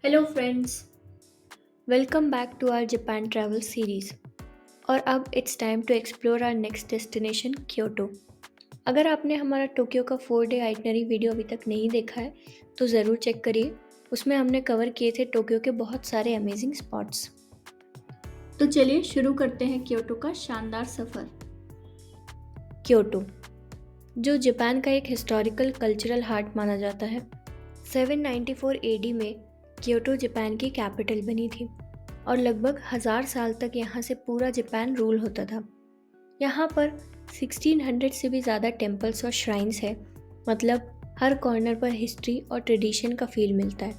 Hello friends, welcome back to our Japan travel series. और अब it's time to explore our next destination Kyoto. अगर आपने हमारा Tokyo का 4 डे आइटनरी वीडियो अभी तक नहीं देखा है तो ज़रूर चेक करिए। उसमें हमने कवर किए थे टोक्यो के बहुत सारे अमेजिंग स्पॉट्स। तो चलिए शुरू करते हैं क्योटो का शानदार सफ़र। क्योटो, जो जापान का एक हिस्टोरिकल कल्चरल हार्ट माना जाता है, 794 एडी में क्योटो जापान की कैपिटल बनी थी और लगभग 1000 साल तक यहाँ से पूरा जापान रूल होता था। यहाँ पर 1600 से भी ज़्यादा टेम्पल्स और श्राइन्स है, मतलब हर कॉर्नर पर हिस्ट्री और ट्रेडिशन का फील मिलता है।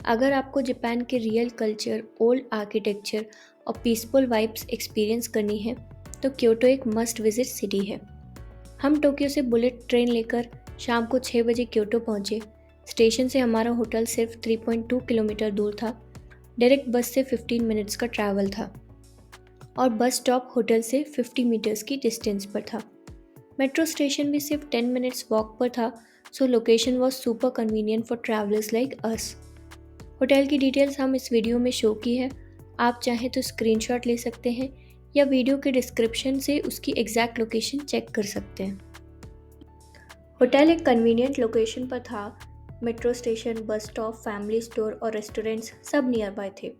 अगर आपको जापान के रियल कल्चर, ओल्ड आर्किटेक्चर और पीसफुल वाइब्स एक्सपीरियंस करनी है तो क्योटो एक मस्ट विजिट सिटी है। हम टोक्यो से बुलेट ट्रेन लेकर शाम को 6 बजे क्योटो पहुँचे। स्टेशन से हमारा होटल सिर्फ 3.2 किलोमीटर दूर था। डायरेक्ट बस से 15 मिनट्स का ट्रैवल था और बस स्टॉप होटल से 50 मीटर्स की डिस्टेंस पर था। मेट्रो स्टेशन भी सिर्फ 10 मिनट्स वॉक पर था, सो location was super convenient for travellers like us. Hotel की डिटेल्स हम इस वीडियो में शो की है। आप चाहें तो स्क्रीनशॉट ले सकते हैं या वीडियो के डिस्क्रिप्शन से उसकी एग्जैक्ट लोकेशन चेक कर सकते हैं। होटल एक कन्वीनियंट लोकेशन पर था। Metro station, bus stop, family store और रेस्टोरेंट्स सब नियर बाय थे।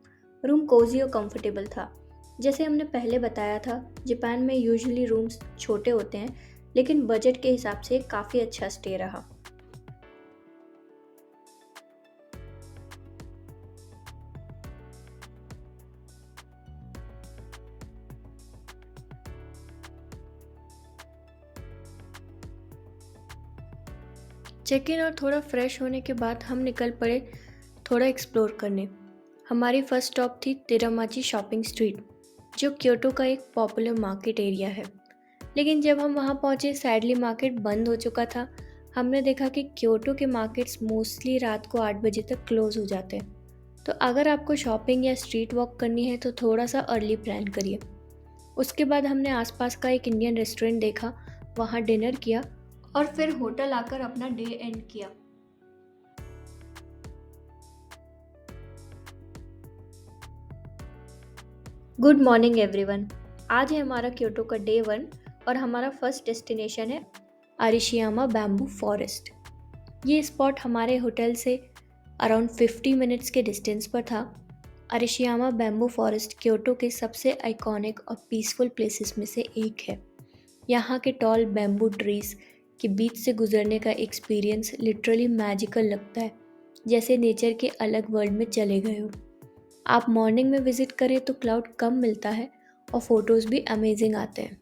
रूम कोजी और कंफर्टेबल था। जैसे हमने पहले बताया था, जापान में यूजुअली रूम्स छोटे होते हैं, लेकिन बजट के हिसाब से काफ़ी अच्छा स्टे रहा। चेक इन और थोड़ा फ्रेश होने के बाद हम निकल पड़े थोड़ा एक्सप्लोर करने। हमारी फर्स्ट स्टॉप थी तेरामाची शॉपिंग स्ट्रीट, जो क्योटो का एक पॉपुलर मार्केट एरिया है। लेकिन जब हम वहाँ पहुँचे, सैडली मार्केट बंद हो चुका था। हमने देखा कि क्योटो के मार्केट्स मोस्टली रात को 8 बजे तक क्लोज हो जाते हैं। तो अगर आपको शॉपिंग या स्ट्रीट वॉक करनी है तो थोड़ा सा अर्ली प्लान करिए। उसके बाद हमने आसपास का एक इंडियन रेस्टोरेंट देखा, वहाँ डिनर किया और फिर होटल आकर अपना डे एंड किया। Good morning everyone. आज है हमारा क्योटो का डे 1 और हमारा फर्स्ट डेस्टिनेशन है अरिशियामा बैम्बू फॉरेस्ट। ये स्पॉट हमारे होटल से अराउंड 50 मिनट्स के डिस्टेंस पर था। अरिशियामा बैम्बू फॉरेस्ट क्योटो के सबसे आइकॉनिक और पीसफुल प्लेसेस में से एक है। यहाँ के टॉल बैम्बू ट्रीज के बीच से गुजरने का एक्सपीरियंस लिटरली मैजिकल लगता है, जैसे नेचर के अलग वर्ल्ड में चले गए हो। आप मॉर्निंग में विजिट करें तो क्लाउड कम मिलता है और फोटोज़ भी अमेजिंग आते हैं।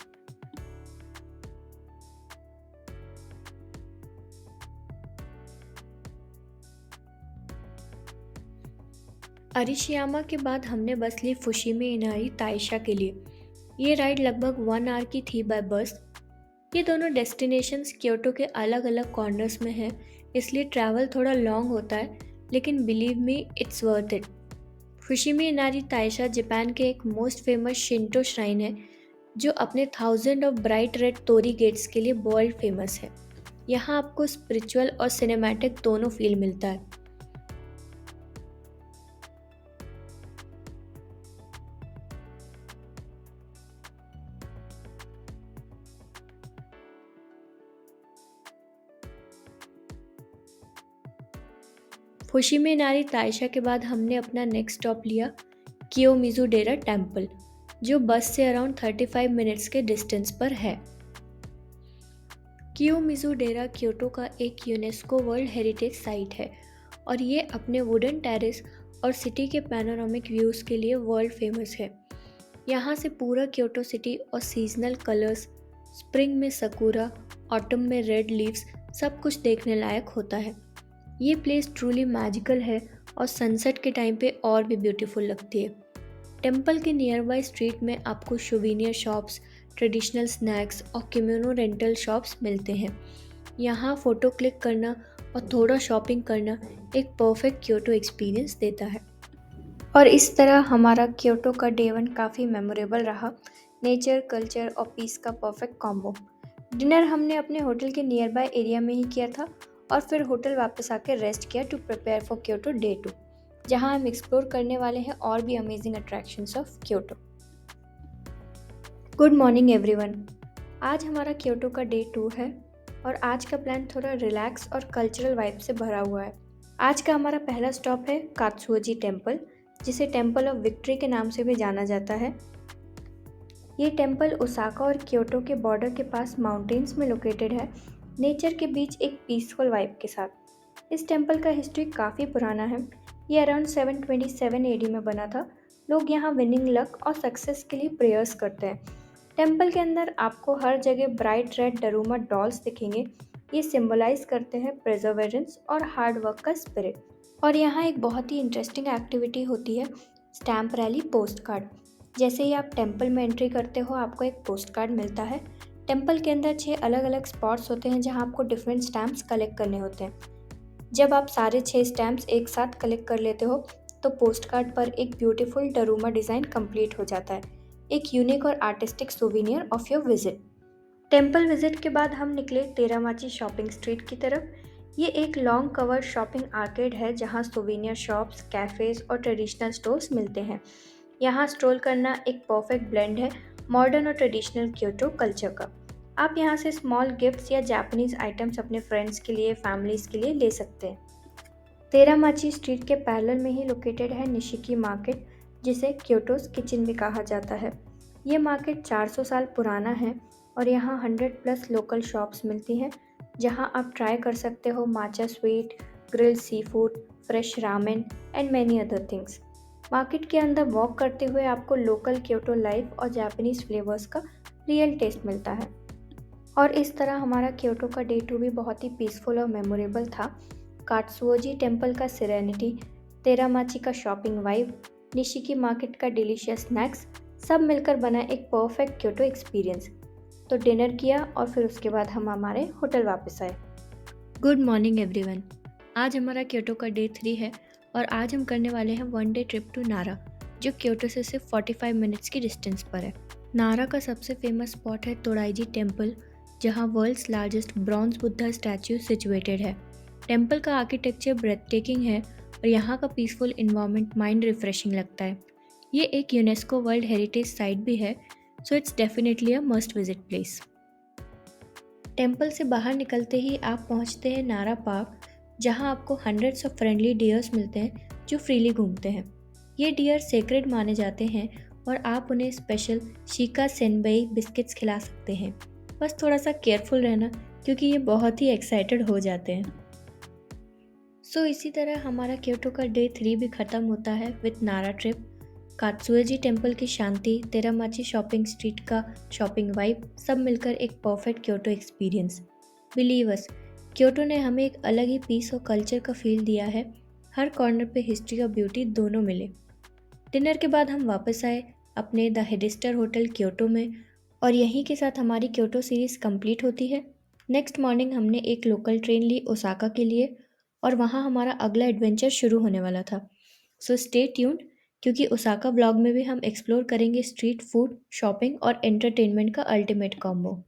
अरिशियामा के बाद हमने बस ली फुशिमे इनारी ताइशा के लिए। ये राइड लगभग 1 आवर की थी बाय बस। ये दोनों डेस्टिनेशंस क्योटो के अलग अलग कॉर्नर्स में हैं, इसलिए ट्रैवल थोड़ा लॉन्ग होता है, लेकिन believe me it's worth it. Fushimi Inari Taisha Japan के एक मोस्ट फेमस शिंटो श्राइन है, जो अपने thousand of bright red torii gates के लिए वर्ल्ड फेमस है। यहाँ आपको स्पिरिचुअल और सिनेमैटिक दोनों फील मिलता है। फुशिमे नारी ताइशा के बाद हमने अपना नेक्स्ट स्टॉप लिया कियोमिज़ु डेरा टेम्पल, जो बस से अराउंड 35 मिनट्स के डिस्टेंस पर है। कियोमिज़ु डेरा क्योटो का एक यूनेस्को वर्ल्ड हेरिटेज साइट है और ये अपने वुडन टेरेस और सिटी के पैनोरामिक व्यूज़ के लिए वर्ल्ड फेमस है। यहाँ से पूरा क्योटो सिटी और सीजनल कलर्स, स्प्रिंग में सकुरा, ऑटम में रेड लीव्स, सब कुछ देखने लायक होता है। ये प्लेस ट्रूली मैजिकल है और सनसेट के टाइम पे और भी ब्यूटीफुल लगती है। टेम्पल के नियर बाय स्ट्रीट में आपको सुवेनियर शॉप्स, ट्रेडिशनल स्नैक्स और किमोनो रेंटल शॉप्स मिलते हैं। यहाँ फ़ोटो क्लिक करना और थोड़ा शॉपिंग करना एक परफेक्ट क्योटो एक्सपीरियंस देता है। और इस तरह हमारा क्योटो का डे 1 काफ़ी मेमोरेबल रहा। नेचर, कल्चर और पीस का परफेक्ट कॉम्बो। डिनर हमने अपने होटल के नियर बाय एरिया में ही किया था और फिर होटल वापस आकर रेस्ट किया to prepare for Kyoto day 2। जहां हम एक्सप्लोर करने वाले हैं और भी amazing attractions of Kyoto. Good morning everyone. आज हमारा क्योटो का डे 2 है और आज का प्लान थोड़ा रिलैक्स और कल्चरल वाइब से भरा हुआ है। आज का हमारा पहला स्टॉप है कात्सुओजी टेम्पल, जिसे टेम्पल ऑफ विक्ट्री के नाम से भी जाना जाता है। ये टेम्पल ओसाका और क्योटो के बॉर्डर के पास माउंटेन्स में लोकेटेड है, नेचर के बीच एक पीसफुल वाइब के साथ। इस टेम्पल का हिस्ट्री काफ़ी पुराना है। ये अराउंड 727 एडी में बना था। लोग यहाँ विनिंग लक और सक्सेस के लिए प्रेयर्स करते हैं। टेम्पल के अंदर आपको हर जगह ब्राइट रेड डरूमा डॉल्स दिखेंगे। ये सिंबलाइज करते हैं प्रिजर्वेरेंस और हार्ड वर्क का स्पिरिट। और यहाँ एक बहुत ही इंटरेस्टिंग एक्टिविटी होती है, स्टैम्प रैली पोस्ट कार्ड। जैसे ही आप टेम्पल में एंट्री करते हो आपको एक पोस्ट कार्ड मिलता है। टेम्पल के अंदर 6 अलग अलग स्पॉट्स होते हैं जहाँ आपको डिफरेंट स्टैम्प्स कलेक्ट करने होते हैं। जब आप सारे 6 स्टैम्प्स एक साथ कलेक्ट कर लेते हो तो पोस्ट कार्ड पर एक ब्यूटीफुल डरूमा डिज़ाइन कंप्लीट हो जाता है, एक यूनिक और artistic souvenir of your visit. Temple visit के बाद हम निकले तेरामाची शॉपिंग स्ट्रीट की तरफ। ये एक लॉन्ग कवर शॉपिंग आर्केड है जहाँ सोविनियर शॉप्स, कैफ़ेज़ और ट्रेडिशनल स्टोर्स मिलते हैं। यहाँ स्ट्रोल करना एक परफेक्ट ब्लेंड है मॉडर्न और ट्रेडिशनल क्योटो कल्चर का। आप यहाँ से स्मॉल गिफ्ट्स या जापानीज़ आइटम्स अपने फ्रेंड्स के लिए, फैमिलीज़ के लिए ले सकते हैं। तेरामाची स्ट्रीट के पैरेलल में ही लोकेटेड है निशिकी मार्केट, जिसे क्योटोस किचन भी कहा जाता है। ये मार्केट 400 साल पुराना है और यहाँ 100+ लोकल शॉप्स मिलती हैं जहाँ आप ट्राई कर सकते हो matcha sweet, grilled seafood, fresh ramen and many other things. Market के अंदर वॉक करते हुए आपको लोकल क्योटो लाइफ और जापानीज फ्लेवर्स का रियल टेस्ट मिलता है। और इस तरह हमारा क्योटो का डे 2 भी बहुत ही पीसफुल और मेमोरेबल था। कात्सुओजी टेम्पल का सेरेनिटी, तेरामाची का शॉपिंग वाइब, निशिकी मार्केट का डिलीशियस स्नैक्स, सब मिलकर बना एक परफेक्ट क्योटो एक्सपीरियंस। तो डिनर किया और फिर उसके बाद हम हमारे होटल वापस आए। Good morning everyone. आज हमारा क्योटो का डे 3 है और आज हम करने वाले हैं 1 डे ट्रिप टू नारा, जो क्योटो से सिर्फ 45 मिनट्स की डिस्टेंस पर है। नारा का सबसे फेमस स्पॉट है तोराइजी टेम्पल, जहां world's largest bronze Buddha statue situated है। टेम्पल का आर्किटेक्चर ब्रेथटेकिंग है और यहाँ का पीसफुल इन्वायरमेंट माइंड रिफ्रेशिंग लगता है। ये एक यूनेस्को वर्ल्ड हेरिटेज साइट भी है, so it's definitely a must visit place. Temple से बाहर निकलते ही आप पहुँचते हैं नारा पार्क, जहाँ आपको हंड्रेड्स ऑफ फ्रेंडली डियर्स मिलते हैं जो फ्रीली घूमते हैं। ये डियर सेक्रेड माने जाते हैं और आप उन्हें स्पेशल शिका सेनबई बिस्किट्स खिला सकते हैं। बस थोड़ा सा केयरफुल रहना क्योंकि ये बहुत ही एक्साइटेड हो जाते हैं। सो इसी तरह हमारा क्योटो का डे 3 भी ख़त्म होता है विथ नारा ट्रिप। कात्सुओजी टेम्पल की शांति, तेरामाची शॉपिंग स्ट्रीट का शॉपिंग वाइब, सब मिलकर एक perfect Kyoto experience. Believe us, Kyoto ने हमें एक अलग ही पीस और कल्चर का फील दिया है। हर कॉर्नर पे हिस्ट्री और ब्यूटी दोनों मिले। डिनर के बाद हम वापस आए अपने द हेडिस्टर होटल क्योटो में और यहीं के साथ हमारी क्योटो सीरीज़ कंप्लीट होती है। नेक्स्ट मॉर्निंग हमने एक लोकल ट्रेन ली ओसाका के लिए और वहाँ हमारा अगला एडवेंचर शुरू होने वाला था। सो स्टे ट्यून्ड, क्योंकि ओसाका ब्लॉग में भी हम एक्सप्लोर करेंगे स्ट्रीट फूड, शॉपिंग और एंटरटेनमेंट का अल्टीमेट कॉम्बो।